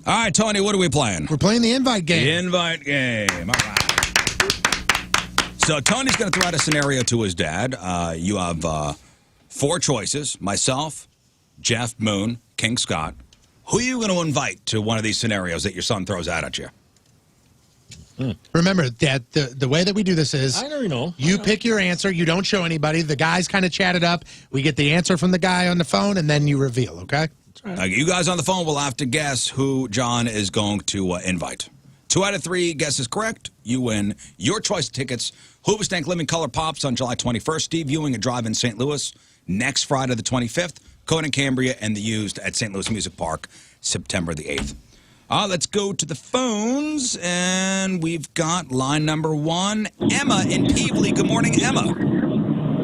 All right, Tony, what are we playing? We're playing the invite game. The invite game. All right. So Tony's going to throw out a scenario to his dad. You have 4 choices: myself, Jeff, Moon, King Scott. Who are you going to invite to one of these scenarios that your son throws out at you? Remember that the way that we do this is I don't know. You pick your answer. You don't show anybody. The guys kind of chat it up. We get the answer from the guy on the phone, and then you reveal, okay? You guys on the phone will have to guess who John is going to invite. 2 out of 3 guesses correct, you win your choice of tickets. Hoobastank Living Color Pops on July 21st. Steve Ewing at Drive in St. Louis next Friday the 25th. Conan Cambria and the Used at St. Louis Music Park September the 8th. Let's go to the phones, and we've got line number 1, Emma in Peevely. Good morning, Emma.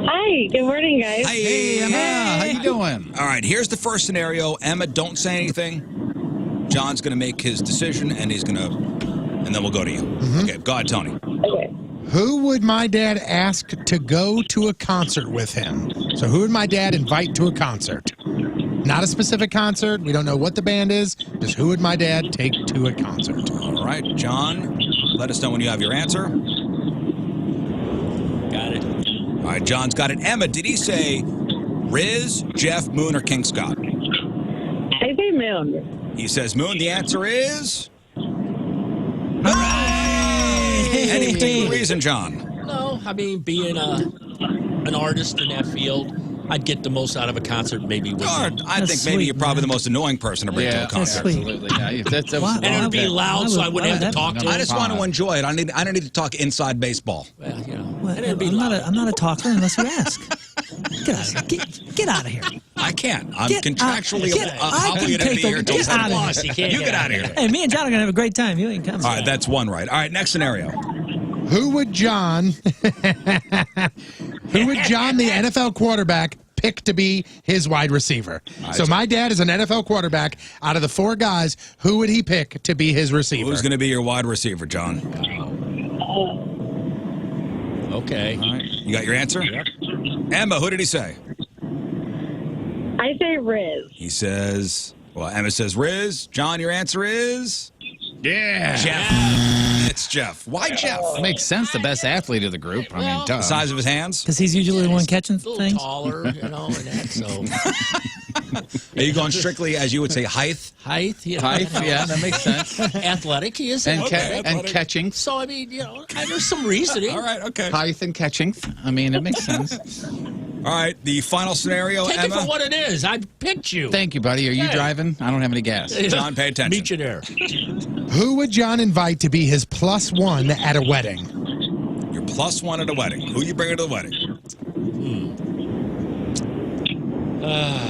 Hi, good morning, guys. Hey, Emma. How you doing? All right, here's the first scenario. Emma, don't say anything. John's going to make his decision, and and then we'll go to you. Okay, go ahead, Tony. Okay. Who would my dad ask to go to a concert with him? So who would my dad invite to a concert? Not a specific concert. We don't know what the band is. Just who would my dad take to a concert? All right, John, let us know when you have your answer. Got it. All right, John's got it. Emma, did he say Rizz, Jeff, Moon, or King Scott? I say Moon. He says Moon. The answer is... Hooray! Any particular reason, John? No, I mean, being an artist in that field, I'd get the most out of a concert maybe with him. I think maybe you're probably the most annoying person to bring to a concert. Absolutely. Yeah, that's And it would be loud, so I wouldn't have to talk to him. I just want to enjoy it. I don't need to talk inside baseball. Well, you know, Well, and it'd be I'm loud. not a talker unless you ask. Get out of here. Get out of here. I can't. I'm Get contractually I can obligated to take be here the- till get 7 out of o'clock. Boss, you can't You get get out out of of here. Hey, me and John are gonna have a great time. You ain't coming. All right, that's one right. All right, next scenario. Who would John, the NFL quarterback, pick to be his wide receiver? So my dad is an NFL quarterback. Out of the 4 guys, who would he pick to be his receiver? Who's going to be your wide receiver, John? Okay. All right. You got your answer? Yep. Emma, who did he say? I say Rizz. He says, well, Emma says Rizz. John, your answer is? Yeah. Jeff. It's Jeff. Why Jeff? Makes sense. The best athlete of the group. I mean, duh. The size of his hands? Because he's usually the one catching A little things. taller, you know, and that, so. Are you going strictly, as you would say, height? Height, yeah. Height, yeah, that makes sense. Athletic, he is. And, athletic. and catching. So, I mean, you know, there's some reasoning. All right, okay. Height and catching. I mean, it makes sense. All right, the final scenario, Take Emma. it for what it is. I picked you. Thank you, buddy. Are you Hey. driving? I don't have any gas. John, pay attention. Meet you there. Who would John invite to be his +1 at a wedding? You're +1 at a wedding. Who you bringing to the wedding?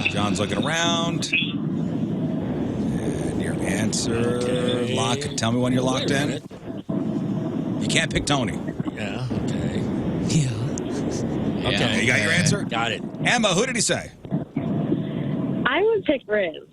John's looking around. And your answer. Okay. Lock. Tell me when you're locked Wait a in. minute. You can't pick Tony. Yeah, okay. Yeah. Okay. You got your answer? Got it. Emma, who did he say? I would pick Rizz.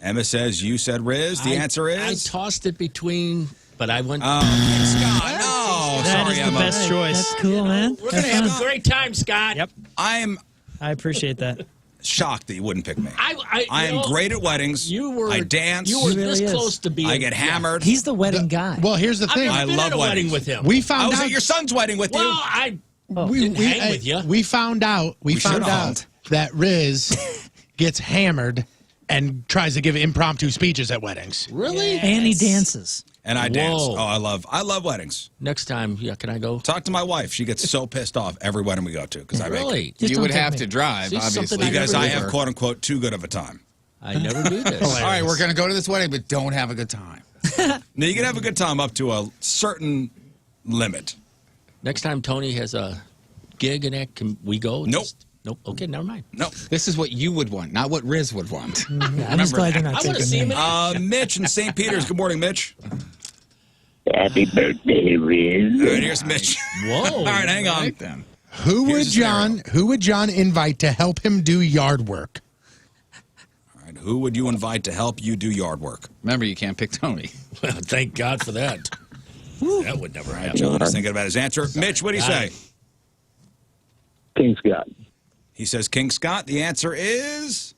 Emma says you said Rizz. The answer I is? tossed it between, but I went. Scott. No, That sorry, is the Emma. best choice. That's cool, man. We're going to have a great time, Scott. Yep. I'm I appreciate that. shocked that you wouldn't pick me. I I am you know, great at weddings. You were. I dance. You were He really this is. close to being. I get hammered. He's the wedding guy. Well, here's the I've thing. never I been love at a wedding weddings. with him. We I found was out at your son's wedding with well, you. I we, didn't we, hang with you. we found out should've hung. that Rizz gets hammered and tries to give impromptu speeches at weddings. Really? And he dances. And I dance. Whoa. Oh, I love weddings. Next time, yeah, can I go? Talk to my wife. She gets so pissed off every wedding we go to because I make it. Really? Just You don't would take have me. to drive, See, something obviously. I Because never I did. have quote unquote too good of a time. I never do this. All right, we're going to go to this wedding, but don't have a good time. Now you can have a good time up to a certain limit. Next time Tony has a gig and that, can we go? Nope. Nope. Okay, never mind. No. This is what you would want, not what Rizz would want. I'm just glad they're not I want to taking see him. me. Mitch in St. Peters. Good morning, Mitch. Happy birthday, Rizz. All right, here's Mitch. Whoa. All right, hang on. Right then. Who Here's would the scenario. John invite to help him do yard work? All right, who would you invite to help you do yard work? Remember, you can't pick Tony. Well, thank God for that. That would never happen. John is thinking about his answer. Mitch, what do you say? King Scott. He says King Scott. The answer is...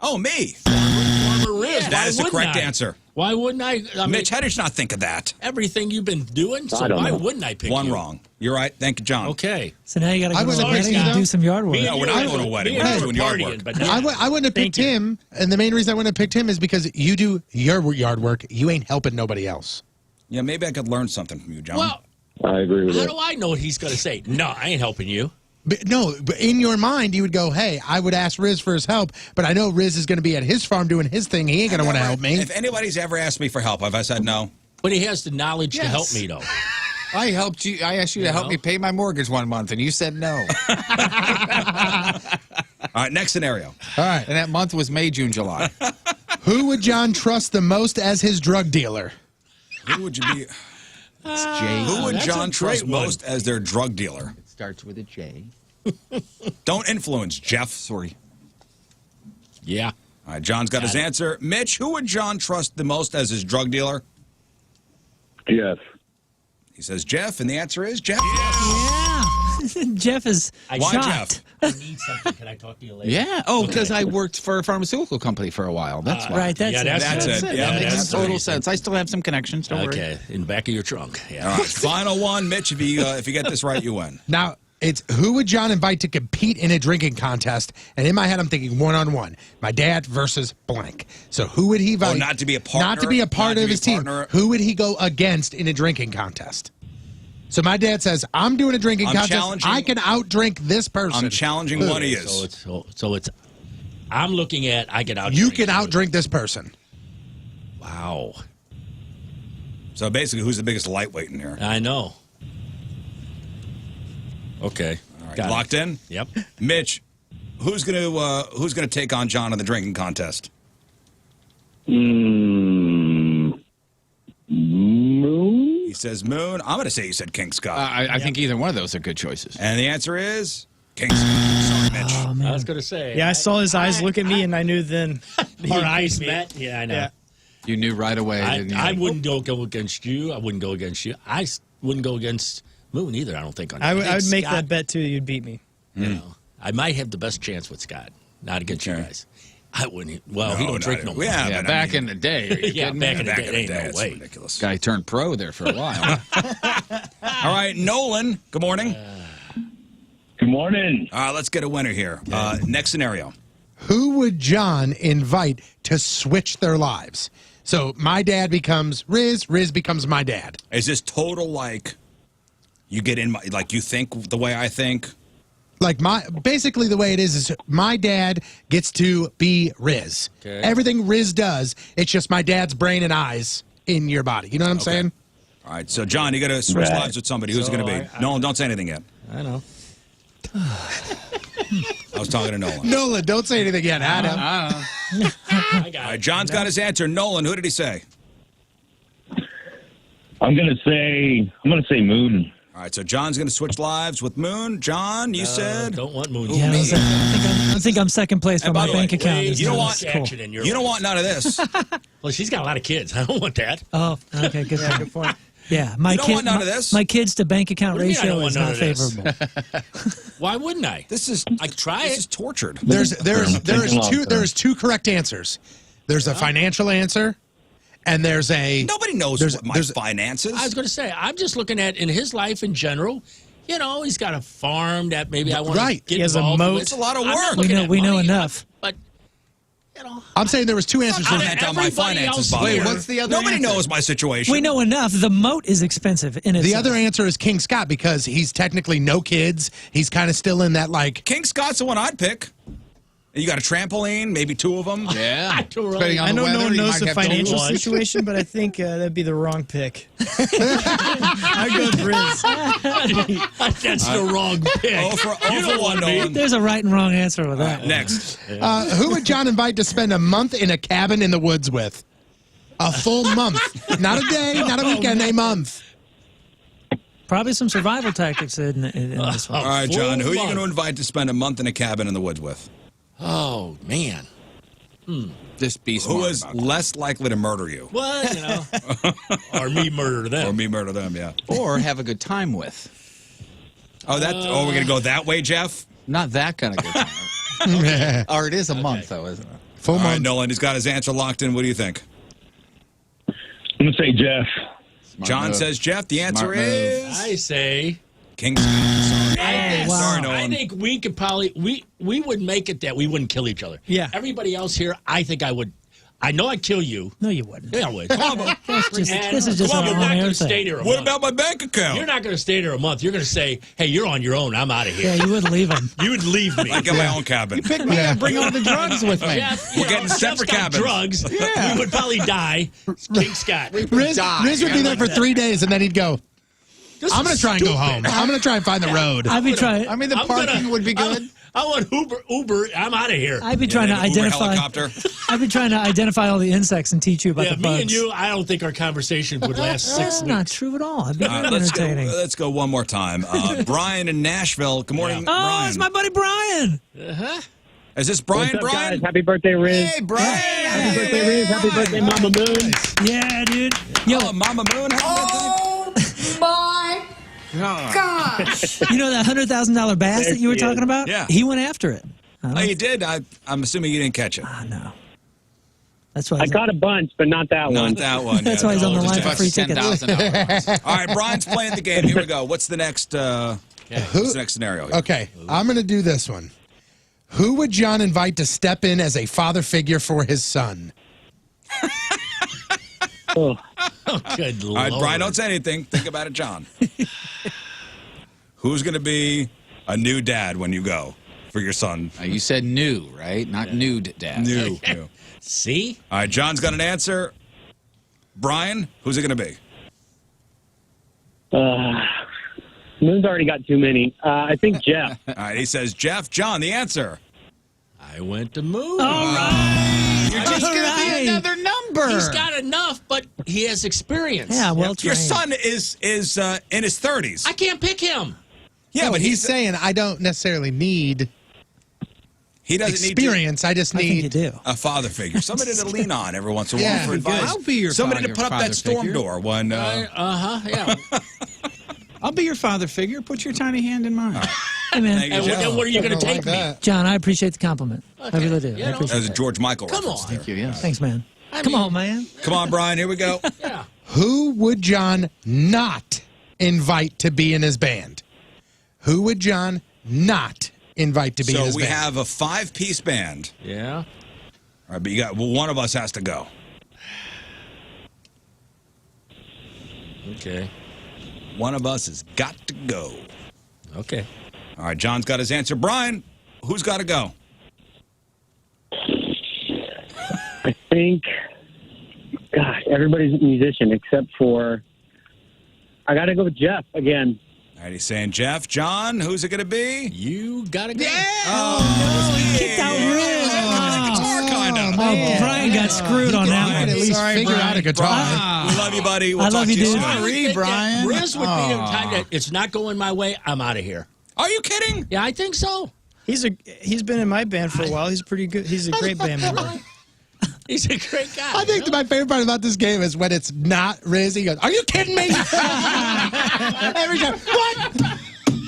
Oh, me. Former Rizz. That Why is the wouldn't correct I? answer. Why wouldn't I? I mean, Mitch, how did you not think of that? everything you've been doing, so I don't why know. wouldn't I pick One you? wrong. You're right. Thank you, John. Okay. So now you got to I go to wouldn't a have wedding picked and you, do some yard work. No, we're not going to a wedding. Me We're and just you doing yard partying, work. but not- I wouldn't have picked him, and the main reason I wouldn't have picked him is because you do your yard work. You ain't helping nobody else. Yeah, maybe I could learn something from you, John. Well, I agree with how that. do I know what he's going to say? No, I ain't helping you. But no, but in your mind, you would go, hey, I would ask Rizz for his help, but I know Rizz is going to be at his farm doing his thing. He ain't going to want to help me. If anybody's ever asked me for help, have I said no? But he has the knowledge to Yes. help me, though. I helped you. I asked you to help know? me pay my mortgage one month, and you said no. All right, next scenario. All right. And that month was May, June, July. Who would John trust the most as his drug dealer? Who would you be? It's J. Who would that's a John trust great one. most as their drug dealer? It starts with a J. Don't influence, Jeff. Sorry. Yeah. All right, John's got his Got it. answer. Mitch, who would John trust the most as his drug dealer? Jeff. He says Jeff, and the answer is Jeff. Yeah. Jeff is Why shocked. I need something. Can I talk to you later? Yeah. Oh, because I worked for a pharmaceutical company for a while. That's why. Right, that's yeah, it. That's it. Yeah, Yeah, that that's makes the total reason. sense. I still have some connections. Don't worry. Okay, in the back of your trunk. Yeah. All right, final one, Mitch. If you get this right, you win. Now, it's who would John invite to compete in a drinking contest? And in my head, I'm thinking one-on-one. My dad versus blank. So who would he invite? not to be a partner? Not to be a part Not to of be his a team. partner? Who would he go against in a drinking contest? So my dad says, I'm doing a drinking I'm contest. challenging- I can outdrink this person. I'm challenging one of you. So it's. I'm looking at. I get out. You can outdrink this person. Wow. So basically, who's the biggest lightweight in here? I know. Okay. All right, Got it. locked in. Yep. Mitch, who's gonna take on John in the drinking contest? Moon. He says Moon. I'm gonna say you said King Scott, I think either one of those are good choices. and the answer is King Scott. Sorry, Mitch. Oh, I man. was going to say. Yeah, I saw his eyes look at me, and I knew then. Our eyes met. Yeah, I know. Yeah. You knew right away. didn't you? I wouldn't go against you. I wouldn't go against you. Wouldn't go against Moon either. I don't think. I would make Scott, that bet too. You'd beat me. You know, I might have the best chance with Scott, not against you Okay. guys. I wouldn't. Well, No, he don't not drink even- no more. Yeah, Yeah, but I back mean, in the day. Are you Yeah, kidding back me? in the back day, in the ain't day, no it's way. ridiculous. Guy turned pro there for a while. All right, Nolan. Good morning. Good morning. Let's get a winner here. Next scenario. Who would John invite to switch their lives? So my dad becomes Rizz, Rizz becomes my dad. Is this total like you get in my like you think the way I think? Like basically the way it is my dad gets to be Rizz. Okay. Everything Rizz does, it's just my dad's brain and eyes in your body. You know what I'm saying? All right, so John, you got to switch Right. lives with somebody. Who's So it going to be? Nolan, don't say anything yet. I know. I was talking to Nolan. Nolan, don't say anything yet, Adam. I got All right, it. John's got his answer. Nolan, who did he say? I'm gonna say Moon. All right, so John's going to switch lives with Moon. John, you said Don't want Moon. Yeah, I think I'm second place And for by my the bank way, account. Wait, is you don't now. want Cool. action in your you don't life. want none of this. Well, she's got a lot of kids. I don't want that. Oh, okay, good point. Good point. Yeah, my You don't want none of this? My kids to bank account What do you mean I ratio don't want is none not of this? favorable. Why wouldn't I? This is I try this it. is tortured. There's Thinking two correct answers. There's a financial answer, and there's a Nobody knows There's- what my there's- finances. I was going to say, I'm just looking at in his life in general. You know, he's got a farm that maybe I want Right. to get He has a involved moat. with. It's a lot of I'm not work. looking at We know money, enough. But, you know, I'm saying there was two answers. Out of comment on my everybody finances, else by the here- way. what's the other Nobody answer? knows my situation. We know enough. The moat is expensive in The itself. other answer is King Scott because he's technically no kids. He's kind of still in that like King Scott's the one I'd pick. You got a trampoline, maybe two of them. Yeah. don't really- Depending on I know the no weather, one you knows might the have financial one. situation, but I think that'd be the wrong pick. I'd go with Rizz. That's the wrong pick. Oh for You don't 1, want me. Nolan. There's a right and wrong answer with that. Next. who would John invite to spend a month in a cabin in the woods with? A full month, not a day, not a weekend, a month. Probably some survival tactics in this one. All right, John, who are you month. going to invite to spend a month in a cabin in the woods with? Oh, man. Just be smart. Who is about it. less likely to murder you? Well, you know. Or me murder them. Or me murder them, yeah. Or have a good time with. Oh, we're going to go that way, Jeff? Not that kind of good time. Or it is a month, though, isn't it? Full All right, month. Nolan, he's got his answer locked in. What do you think? I'm going to say Jeff. John says Jeff. The answer Smart move. is I say. King Scott. I Sorry, Nolan. think we could probably we would make it that we wouldn't kill each other. Yeah. Everybody else here, I think I would. I know I'd kill you. No, you wouldn't. Yeah, I would. This is just Come on, an you're not on-air going to thing. stay there a What month. about my bank account? You're not going to stay there a month. You're going to say, "Hey, you're on your own. I'm out of here." Yeah, you wouldn't leave him. You would leave me. I got my own cabin. Pick me up, bring all the drugs with me. Jeff, We're getting Jeff's separate got cabins. drugs. Yeah. We would probably die. King Scott. Riz would be there for 3 days, and then he'd go, This I'm going is to try and go stupid. home. I'm going to try and find the road. I'd be trying. I mean, the I'm parking gonna- would be good. I want Uber. I'm out of here. I'd be trying to Uber identify. helicopter. I'd be trying to identify all the insects and teach you about Yeah, the me bugs. and you, I don't think our conversation would last 6 That's weeks. not true at all. It'd be very Let's entertaining. go one more time. Brian in Nashville. Good morning, Oh, Brian. it's my buddy Brian. Is this Brian? What's up, Brian? guys? Happy birthday, Rizz. Hey, Brian. Happy birthday, Rizz. Happy birthday, Mama Moon. Yeah, dude. Yo, Oh, Mama Moon. My gosh. you know that $100,000 bass There that you were she talking is. about? Yeah. He went after it. Oh, you did? I'm assuming you didn't catch it. No. That's why. I caught a bunch, but not that one. Not that one. That's yeah, why he's on the just line for about free tickets. $10,000. All right, Brian's playing the game. Here we go. What's the next? What's the next scenario? Okay, I'm going to do this one. Who would John invite to step in as a father figure for his son? Oh, Good All right, Lord. Brian, don't say anything. Think about it, John. Who's going to be a new dad when you go for your son? You said new, right? Not nude, Dad. New. See? All right, John's got an answer. Brian, who's it going to be? Moon's already got too many. I think Jeff. All right, he says Jeff. John, the answer. I went to move. All right. You're just going to be another number. He's got enough, but he has experience. Yeah, well Your trained. son is in his 30s. I can't pick him. Yeah, but he's saying I don't necessarily need he doesn't experience. I just I think you need. do. a father figure, somebody to lean on every once in a while Yeah, for good. advice. I'll be your somebody to father- put up father that storm figure. door when. Yeah. I'll be your father figure. Put your tiny hand in mine. Hey, man. Thank you, And Jeff. then what are you going to Don't take like me? that. John, I appreciate the compliment. I really do. You I know. appreciate That was a it. George Michael Come reference on. there. Thank you, yes. Thanks, man. I Come mean- on, man. Come on, Brian. Here we go. Yeah. Who would John not invite to be in his band? Who would John not invite to be in So his we band? have a 5-piece band. Yeah. All right, but you got one of us has to go. Okay. One of us has got to go. Okay. All right, John's got his answer. Brian, who's got to go? I think, gosh, everybody's a musician except for, I got to go with Jeff again. All right, he's saying Jeff. John, who's it going to be? You got to go. Kicked out Rizz. Guitar, kind of. Oh, Brian got screwed on that Brian, one. at least Sorry, figure Brian. out a guitar. Brian, we love you, buddy. We'll I talk love to you, you dude. soon. Sorry, Brian. Riz would be the time that it's not going my way. I'm out of here. Are you kidding? Yeah, I think so. He's been in my band for a while. He's pretty good. He's a great band member. He's a great guy. I think my favorite part about this game is when it's not Riz. He goes, "Are you kidding me?" Every time. What?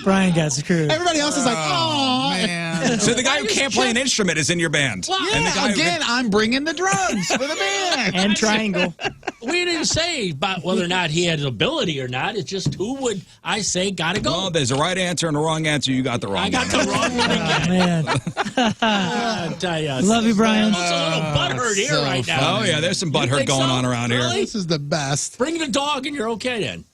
Brian got screwed. Everybody else is like, "Oh, Man. So the guy who can't play an instrument is in your band. Well, And the guy who Again, I'm bringing the drugs for the band. And triangle. We didn't say about whether or not he had ability or not. It's just who would I say got to go. Well, there's a right answer and a wrong answer. You got the wrong I got one. the wrong one again. Man. I tell you, Love you, Brian. I'm a little butthurt here so right now. Oh, yeah, there's some You butthurt think going so? on around here. Really? this is the best." Bring the dog and you're okay then.